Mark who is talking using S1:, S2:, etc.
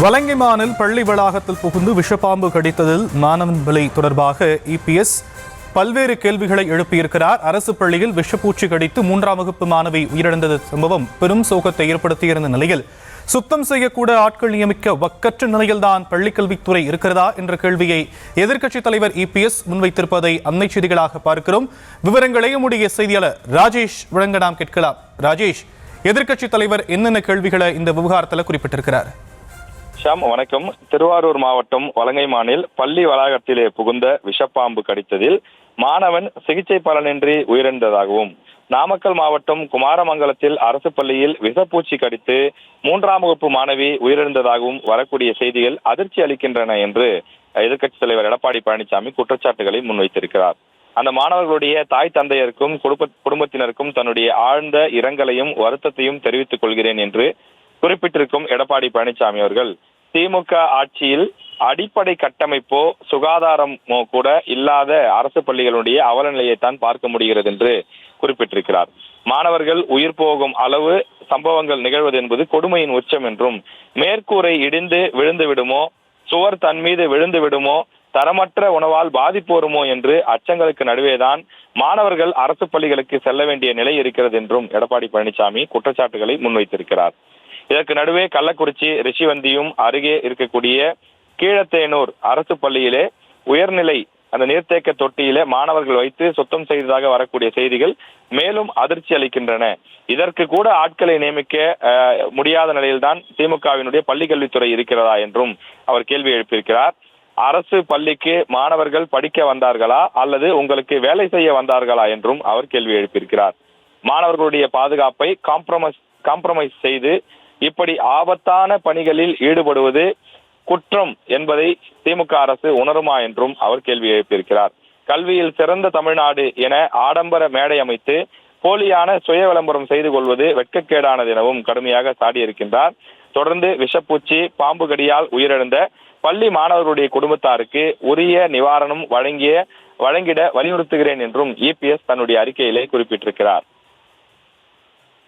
S1: வலங்கைமானில் பள்ளி வளாகத்தில் புகுந்து விஷப்பாம்பு கடித்ததில் மாணவன் பலி தொடர்பாக இபிஎஸ் பல்வேறு கேள்விகளை எழுப்பியிருக்கிறார். அரசு பள்ளியில் விஷப்பூச்சி கடித்து 3ஆம் வகுப்பு மாணவி உயிரிழந்தது சம்பவம் பெரும் சோகத்தை ஏற்படுத்தியிருந்த நிலையில் சுத்தம் செய்யக்கூட ஆட்கள் நியமிக்க வக்கற்ற நிலையில்தான் பள்ளிக்கல்வித்துறை இருக்கிறதா என்ற கேள்வியை எதிர்க்கட்சித் தலைவர் இபிஎஸ் முன்வைத்திருப்பதை அன்னை செய்திகளாக பார்க்கிறோம். விவரங்களை நம்முடைய செய்தியாளர் ராஜேஷ் வழங்க நாம் கேட்கலாம். ராஜேஷ், எதிர்க்கட்சித் தலைவர் என்னென்ன கேள்விகளை இந்த விவகாரத்தில் குறிப்பிட்டிருக்கிறார்?
S2: ஷாம், வணக்கம். திருவாரூர் மாவட்டம் வலங்கைமானில் பள்ளி வளாகத்திலே புகுந்த விஷப்பாம்பு கடித்ததில் மாணவன் சிகிச்சை பலனின்றி உயிரிழந்ததாகவும், நாமக்கல் மாவட்டம் குமாரமங்கலத்தில் அரசு பள்ளியில் விஷப்பூச்சி கடித்து 3ஆம் வகுப்பு மாணவி உயிரிழந்ததாகவும் வரக்கூடிய செய்திகள் அதிர்ச்சி அளிக்கின்றன என்று எதிர்க்கட்சித் தலைவர் எடப்பாடி பழனிசாமி குற்றச்சாட்டுகளை முன்வைத்திருக்கிறார். அந்த மாணவர்களுடைய தாய் தந்தையருக்கும் குடும்பத்தினருக்கும் தன்னுடைய ஆழ்ந்த இரங்கலையும் வருத்தத்தையும் தெரிவித்துக் கொள்கிறேன் என்று குறிப்பிட்டிருக்கும் எடப்பாடி பழனிசாமி அவர்கள், திமுக ஆட்சியில் அடிப்படை கட்டமைப்போ சுகாதாரமோ கூட இல்லாத அரசு பள்ளிகளுடைய அவல நிலையைத்தான் பார்க்க முடிகிறது என்று குறிப்பிட்டிருக்கிறார். மாணவர்கள் உயிர் போகும் அளவு சம்பவங்கள் நிகழ்வது என்பது கொடுமையின் உச்சம் என்றும், மேற்கூரை இடிந்து விழுந்து விடுமோ, சுவர் தன் மீது விழுந்து விடுமோ, தரமற்ற உணவால் பாதிப்பு வருமோ என்று அச்சங்களுக்கு நடுவேதான் மாணவர்கள் அரசு பள்ளிகளுக்கு செல்ல வேண்டிய நிலை இருக்கிறது என்றும் எடப்பாடி பழனிசாமி குற்றச்சாட்டுகளை முன்வைத்திருக்கிறார். இதற்கு நடுவே கள்ளக்குறிச்சி ரிஷிவந்தியும் அருகே இருக்கக்கூடிய கீழத்தேனூர் அரசு பள்ளியிலே உயர்நிலை அந்த நீர்த்தேக்க தொட்டியிலே மாணவர்கள் வைத்து சுத்தம் செய்ததாக வரக்கூடிய செய்திகள் மேலும் அதிர்ச்சி அளிக்கின்றன. இதற்கு கூட ஆட்களை நியமிக்க முடியாத நிலையில்தான் திமுகவினுடைய பள்ளி கல்வித்துறை இருக்கிறதா என்றும் அவர் கேள்வி எழுப்பியிருக்கிறார். அரசு பள்ளிக்கு மாணவர்கள் படிக்க வந்தார்களா அல்லது உங்களுக்கு வேலை செய்ய வந்தார்களா என்றும் அவர் கேள்வி எழுப்பியிருக்கிறார். மாணவர்களுடைய பாதுகாப்பை காம்ப்ரமைஸ் செய்து இப்படி ஆபத்தான பணிகளில் ஈடுபடுவது குற்றம் என்பதை திமுக அரசு உணருமா என்றும் அவர் கேள்வி எழுப்பியிருக்கிறார். கல்வியில் சிறந்த தமிழ்நாடு என ஆடம்பர மேடை அமைத்து போலியான சுய விளம்பரம் செய்து கொள்வது வெட்கக்கேடானது எனவும் கடுமையாக சாடியிருக்கின்றார். தொடர்ந்து விஷப்பூச்சி பாம்பு கடியால் உயிரிழந்த பள்ளி மாணவர்களுடைய குடும்பத்தாருக்கு உரிய நிவாரணம் வழங்கிட வலியுறுத்துகிறேன் என்றும் இபிஎஸ் தன்னுடைய அறிக்கையிலே குறிப்பிட்டிருக்கிறார்.